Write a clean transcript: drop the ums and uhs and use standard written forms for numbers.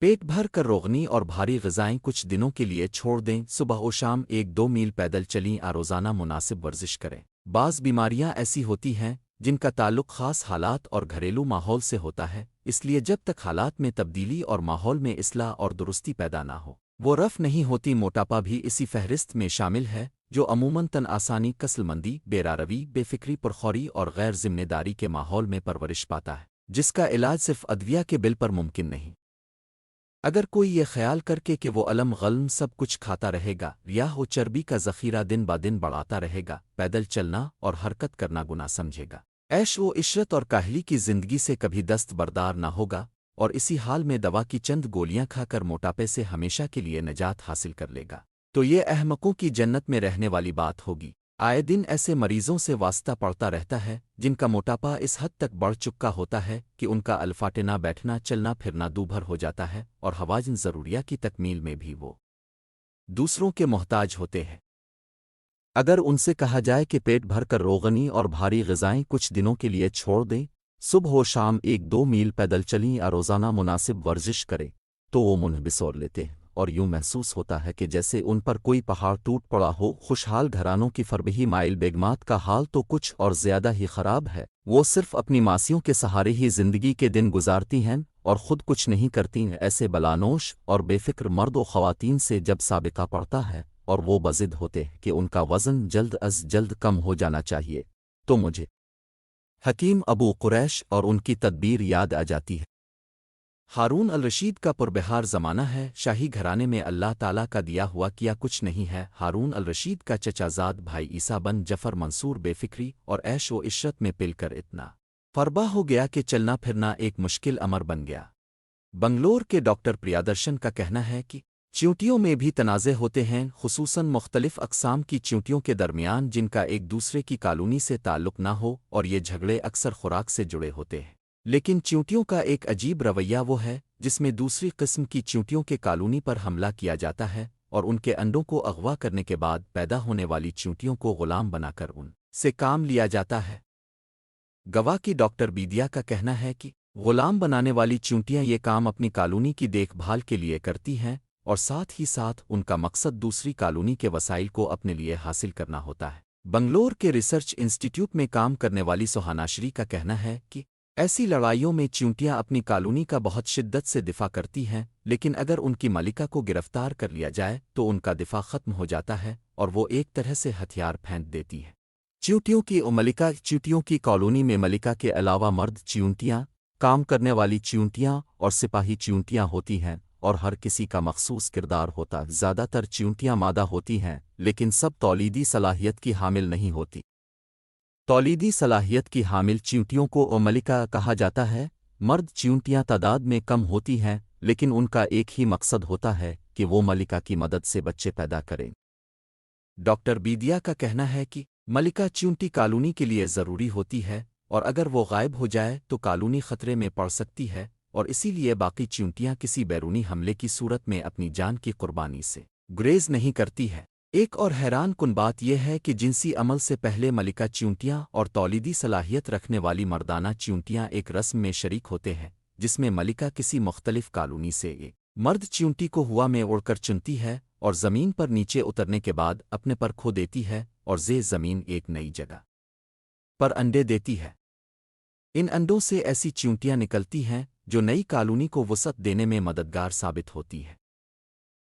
पेट भर कर रोगनी और भारी ग़िज़ाएँ कुछ दिनों के लिए छोड़ दें। सुबह व शाम 1-2 मील पैदल चलीं। रोज़ाना मुनासिब वर्जिश करें। बाज़ बीमारियां ऐसी होती हैं जिनका ताल्लुक़ ख़ास हालात और घरेलू माहौल से होता है, इसलिए जब तक हालात में तब्दीली और माहौल में इस्लाह और दुरुस्ती पैदा ना हो, वो रफ़ नहीं होती। मोटापा भी इसी फ़हरिस्त में शामिल है, जो अमूमन तन आसानी, कसलमंदी, बेरारवी, बेफ़िक्री, पुरखौरी और गैर ज़िम्मेदारी के माहौल में परवरिश पाता है, जिसका इलाज सिर्फ़ अदविया के बिल पर मुमकिन नहीं। अगर कोई ये ख्याल करके कि वो अलम गल्म सब कुछ खाता रहेगा या वो चर्बी का ज़ख़ीरा दिन ब दिन बढ़ाता रहेगा, पैदल चलना और हरकत करना गुनाह समझेगा, ऐश व इशरत और काहली की ज़िंदगी से कभी दस्त बरदार ना होगा और इसी हाल में दवा की चंद गोलियां खाकर मोटापे से हमेशा के लिए निजात हासिल कर लेगा, तो ये अहमकों की जन्नत में रहने वाली बात होगी। आए दिन ऐसे मरीजों से वास्ता पड़ता रहता है जिनका मोटापा इस हद तक बढ़ चुका होता है कि उनका अल्फाटेना, बैठना, चलना फिरना दूभर हो जाता है और हवाजन ज़रूरिया की तकमील में भी वो दूसरों के मोहताज होते हैं। अगर उनसे कहा जाए कि पेट भर कर रोगनी और भारी ग़िज़ाएँ कुछ दिनों के लिए छोड़ दें, सुबह व शाम 1-2 मील पैदल चलीं या रोज़ाना मुनासिब वर्जिश करें, तो वो मुँह बिसोर लेते हैं और यूं महसूस होता है कि जैसे उन पर कोई पहाड़ टूट पड़ा हो। खुशहाल घरानों की फरबही माइल बेगमात का हाल तो कुछ और ज़्यादा ही ख़राब है। वो सिर्फ़ अपनी मासियों के सहारे ही ज़िंदगी के दिन गुजारती हैं और ख़ुद कुछ नहीं करती। ऐसे बलानोश और बेफ़िक्र मर्द व ख़वातीन से जब साबिक़ा पड़ता है और वो बज़िद होते हैं कि उनका वज़न जल्द अज़ जल्द कम हो जाना चाहिए, तो मुझे हकीम अबू कुरैश और उनकी तदबीर याद आ जाती है। हारून अल रशीद का पुरबहार ज़माना है। शाही घराने में अल्लाह ताला का दिया हुआ किया कुछ नहीं है। हारून अल रशीद का चचाज़ाद भाई ईसा बन जफ़र मंसूर बेफ़िक्री और ऐश व इशरत में पिलकर इतना फ़रबा हो गया कि चलना फिरना एक मुश्किल अमर बन गया। बंगलोर के डॉक्टर प्रियादर्शन का कहना है कि चींटियों में भी तनाज़े होते हैं, खुसूसन मुख्तलिफ़ अक़साम की चींटियों के दरमियान जिनका एक दूसरे की कॉलोनी से ताल्लुक़ ना हो, और ये झगड़े अक्सर खुराक से जुड़े होते हैं। लेकिन चींटियों का एक अजीब रवैया वो है जिसमें दूसरी किस्म की चींटियों के कॉलोनी पर हमला किया जाता है और उनके अंडों को अगवा करने के बाद पैदा होने वाली चींटियों को ग़ुलाम बनाकर उन से काम लिया जाता है। गवाह की डॉक्टर बीदिया का कहना है कि ग़ुलाम बनाने वाली चींटियां ये काम अपनी कॉलोनी की देखभाल के लिए करती हैं और साथ ही साथ उनका मकसद दूसरी कॉलोनी के वसाइल को अपने लिए हासिल करना होता है। बंगलोर के रिसर्च इंस्टीट्यूट में काम करने वाली सोहानाश्री का कहना है कि ऐसी लड़ाइयों में चींटियां अपनी कॉलोनी का बहुत शिद्दत से दिफा करती हैं, लेकिन अगर उनकी मलिका को गिरफ्तार कर लिया जाए तो उनका दिफा ख़त्म हो जाता है और वो एक तरह से हथियार फेंक देती हैं। चींटियों की कॉलोनी में मलिका के अलावा मर्द चींटियां, काम करने वाली चींटियां और सिपाही चींटियां होती हैं और हर किसी का मखसूस किरदार होता। ज़्यादातर चींटियां मादा होती हैं, लेकिन सब तौलीदी सलाहियत की हामिल नहीं होती। तौलीदी सलाहियत की हामिल चींटियों को मलिका कहा जाता है। मर्द चींटियां तादाद में कम होती हैं, लेकिन उनका एक ही मकसद होता है कि वो मलिका की मदद से बच्चे पैदा करें। डॉक्टर बीदिया का कहना है कि मलिका चींटी कॉलोनी के लिए ज़रूरी होती है और अगर वो गायब हो जाए तो कॉलोनी ख़तरे में पड़ सकती है और इसीलिए बाकी चींटियां किसी बैरूनी हमले की सूरत में अपनी जान की कुर्बानी से गुरेज नहीं करती है। एक और हैरान कुन बात यह है कि जिनसी अमल से पहले मलिका चींटियां और तौलीदी सलाहियत रखने वाली मर्दाना चींटियां एक रस्म में शरीक होते हैं जिसमें मलिका किसी मुख्तलिफ कॉलोनी से एक मर्द चींटी को हुआ में उड़कर चुनती है और ज़मीन पर नीचे उतरने के बाद अपने पर खो देती है और ज़मीन एक नई जगह पर अंडे देती है। इन अंडों से ऐसी चींटियां निकलती हैं जो नई कॉलोनी को वसअत देने में मददगार साबित होती है।